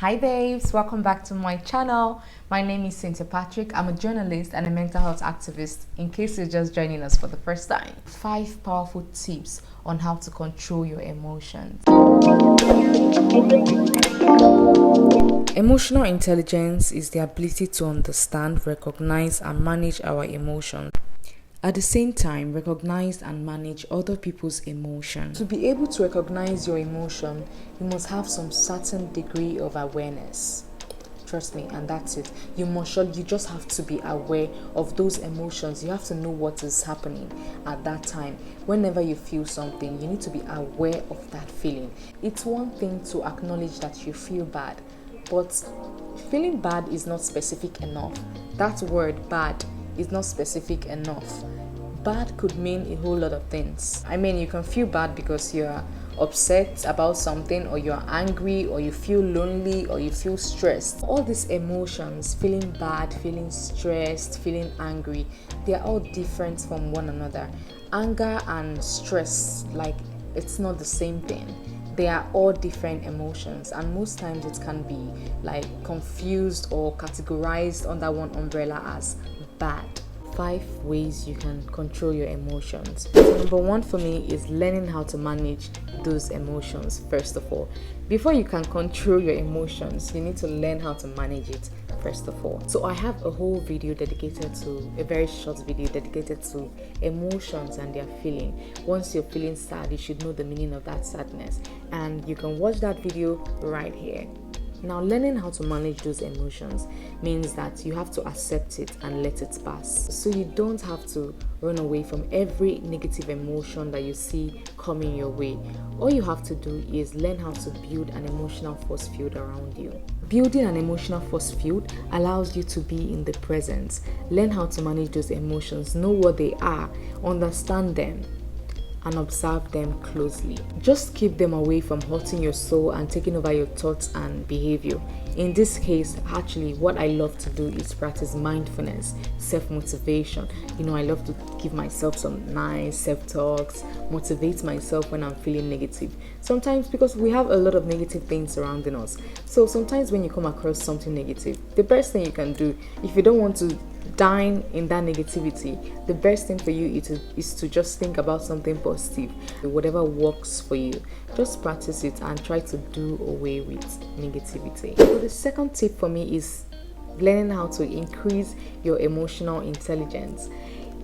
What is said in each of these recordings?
Hi babes, welcome back to my channel. My name is Cynthia Patrick. I'm a journalist and a mental health activist in case you're just joining us for the first time. 5 powerful tips on how to control your emotions. Emotional intelligence is the ability to understand, recognize, and manage our emotions. At the same time, recognize and manage other people's emotions. To be able to recognize your emotion, you must have some certain degree of awareness. Trust me, and that's it. You just have to be aware of those emotions. You have to know what is happening at that time. Whenever you feel something, you need to be aware of that feeling. It's one thing to acknowledge that you feel bad, but feeling bad is not specific enough. That word bad is not specific enough. Bad could mean a whole lot of things. I mean, you can feel bad because you're upset about something, or you're angry, or you feel lonely, or you feel stressed. All these emotions, feeling bad, feeling stressed, feeling angry, they are all different from one another. Anger and stress, it's not the same thing. They are all different emotions, and most times it can be confused or categorized under one umbrella as bad. 5 ways you can control your emotions. So number 1 for me is learning how to manage those emotions. First of all, before you can control your emotions, you need to learn how to manage it first of all. So I have a whole video dedicated to, a very short video dedicated to emotions and their feeling. Once you're feeling sad, you should know the meaning of that sadness, and you can watch that video right here. Now, learning how to manage those emotions means that you have to accept it and let it pass. So you don't have to run away from every negative emotion that you see coming your way. All you have to do is learn how to build an emotional force field around you. Building an emotional force field allows you to be in the present. Learn how to manage those emotions, know what they are, understand them, and observe them closely. Just keep them away from hurting your soul and taking over your thoughts and behavior. In this case, actually, what I love to do is practice mindfulness, self-motivation. I love to give myself some nice self-talks, motivate myself when I'm feeling negative. Sometimes, because we have a lot of negative things surrounding us. So sometimes when you come across something negative, the best thing you can do, if you don't want to dine in that negativity, the best thing for you is to just think about something positive. Whatever works for you, just practice it and try to do away with negativity. So the second tip for me is learning how to increase your emotional intelligence.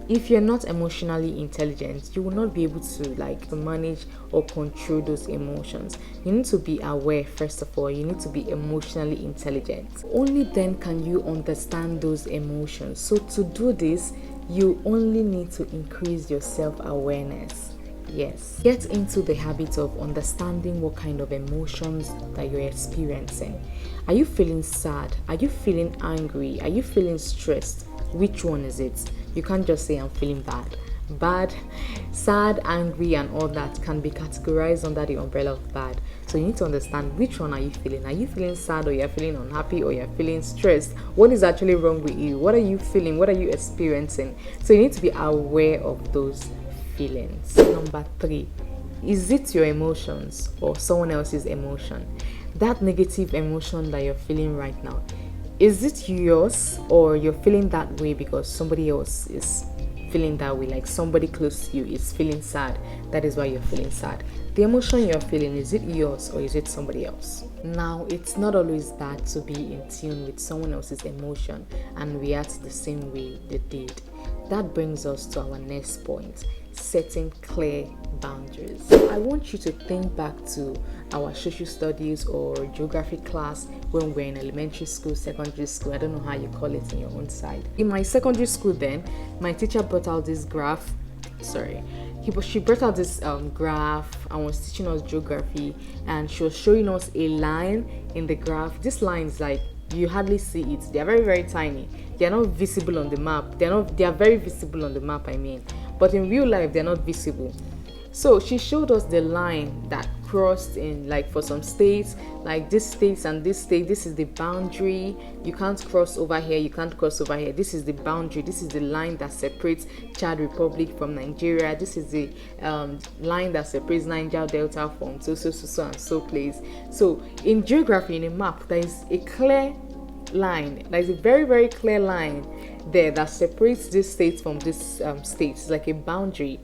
If you're not emotionally intelligent, you will not be able to manage or control those emotions. You need to be aware. First of all, you need to be emotionally intelligent. Only then can you understand those emotions. So to do this, you only need to increase your self-awareness. Yes, get into the habit of understanding what kind of emotions that you're experiencing. Are you feeling sad? Are you feeling angry? Are you feeling stressed? Which one is it? You can't just say I'm feeling bad. Bad, sad, angry, and all that can be categorized under the umbrella of bad. So you need to understand which one are you feeling. Are you feeling sad, or you're feeling unhappy, or you're feeling stressed? What is actually wrong with you? What are you feeling? What are you experiencing? So you need to be aware of those feelings. Number 3, is it your emotions or someone else's emotion? That negative emotion that you're feeling right now, is it yours, or you're feeling that way because somebody else is feeling that way? Like somebody close to you is feeling sad, that is why you're feeling sad. The emotion you're feeling, is it yours or is it somebody else? Now, it's not always bad to be in tune with someone else's emotion and react the same way they did. That brings us to our next point: setting clear boundaries. I want you to think back to our social studies or geography class when we're in elementary school, secondary school. I don't know how you call it in your own side. In my secondary school then, my teacher brought out this graph. She brought out this graph and was teaching us geography, and she was showing us a line in the graph. This line is you hardly see it. They are very, very tiny. They are not visible on the map. They are very visible on the map, but in real life they're not visible. So she showed us the line that crossed in, like for some states, like this states and this state, this is the boundary. You can't cross over here, you can't cross over here. This is the boundary, this is the line that separates Chad Republic from Nigeria. This is the line that separates Niger Delta from so and so place. So in geography, in a map, there is a clear line. There is a very, very clear line there that separates this state from this state. It's like a boundary.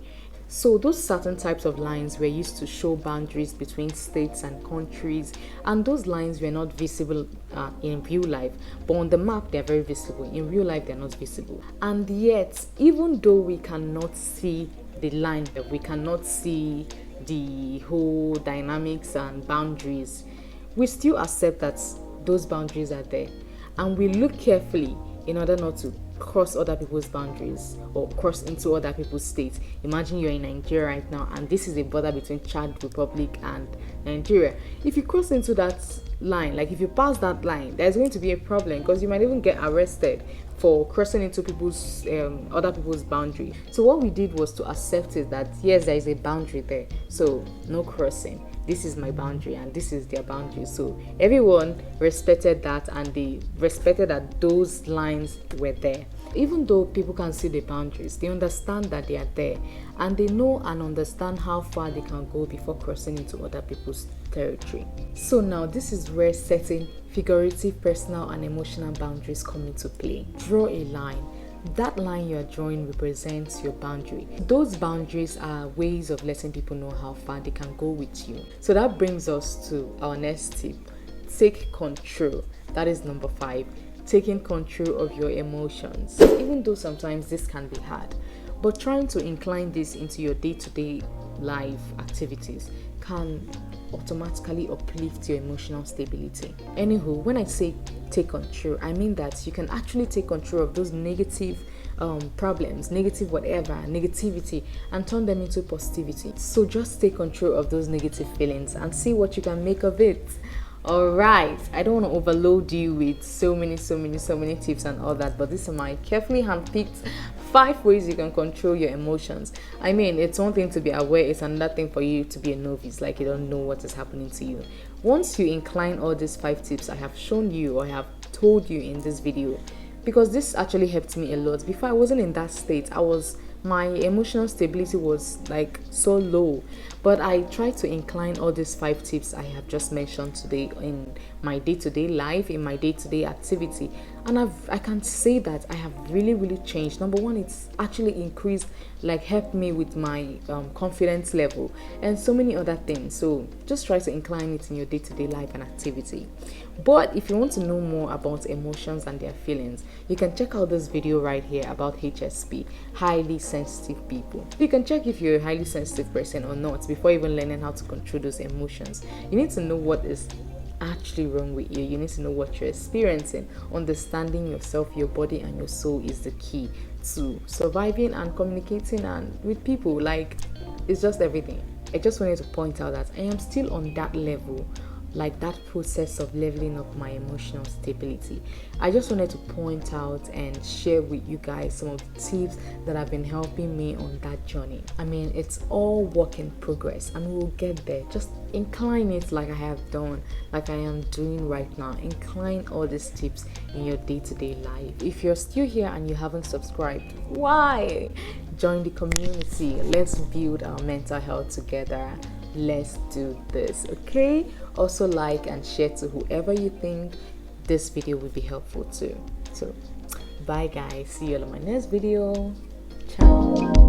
So those certain types of lines were used to show boundaries between states and countries, and those lines were not visible in real life, but on the map they're very visible. In real life they're not visible. And yet, even though we cannot see the line, we cannot see the whole dynamics and boundaries, we still accept that those boundaries are there, and we look carefully in order not to cross other people's boundaries or cross into other people's states. Imagine you're in Nigeria right now, and this is a border between Chad Republic and Nigeria. If you cross into that line, like if you pass that line, there's going to be a problem, because you might even get arrested for crossing into people's other people's boundary. So what we did was to accept it that yes, there is a boundary there, so no crossing. This is my boundary and this is their boundary. So everyone respected that, and they respected that those lines were there. Even though people can see the boundaries, they understand that they are there, and they know and understand how far they can go before crossing into other people's territory. So now this is where setting figurative, personal and emotional boundaries come into play. Draw a line. That line you're drawing represents your boundary. Those boundaries are ways of letting people know how far they can go with you. So that brings us to our next tip. Take control. That is number 5. Taking control of your emotions. Even though sometimes this can be hard, but trying to incline this into your day-to-day life activities can automatically uplift your emotional stability. Anywho, when I say take control, I mean that you can actually take control of those negative problems, negative whatever, negativity, and turn them into positivity. So just take control of those negative feelings and see what you can make of it. Alright, I don't want to overload you with so many tips and all that, but these are my carefully handpicked 5 ways you can control your emotions. I mean, it's one thing to be aware, it's another thing for you to be a novice, like you don't know what is happening to you. Once you incline all these 5 tips I have shown you or I have told you in this video, because this actually helped me a lot. Before, I wasn't in that state. My emotional stability was like so low, but I tried to incline all these 5 tips I have just mentioned today in my day-to-day life, in my day-to-day activity, and I can say that I have really changed. Number 1, it's actually increased, like helped me with my confidence level and so many other things. So just try to incline it in your day-to-day life and activity. But if you want to know more about emotions and their feelings, you can check out this video right here about HSP, highly sensitive people. You can check if you're a highly sensitive person or not before even learning how to control those emotions. You need to know what is actually wrong with you. You need to know what you're experiencing. Understanding yourself, your body and your soul is the key to surviving and communicating and with people. Like, it's just everything. I just wanted to point out that I am still on that level, like that process of leveling up my emotional stability. I just wanted to point out and share with you guys some of the tips that have been helping me on that journey. I mean, it's all work in progress and we'll get there. Just incline it like I have done, like I am doing right now. Incline all these tips in your day-to-day life. If you're still here and you haven't subscribed, why? Join the community. Let's build our mental health together. Let's do this, okay? Also like and share to whoever you think this video will be helpful to. So bye guys, see you all in my next video. Ciao.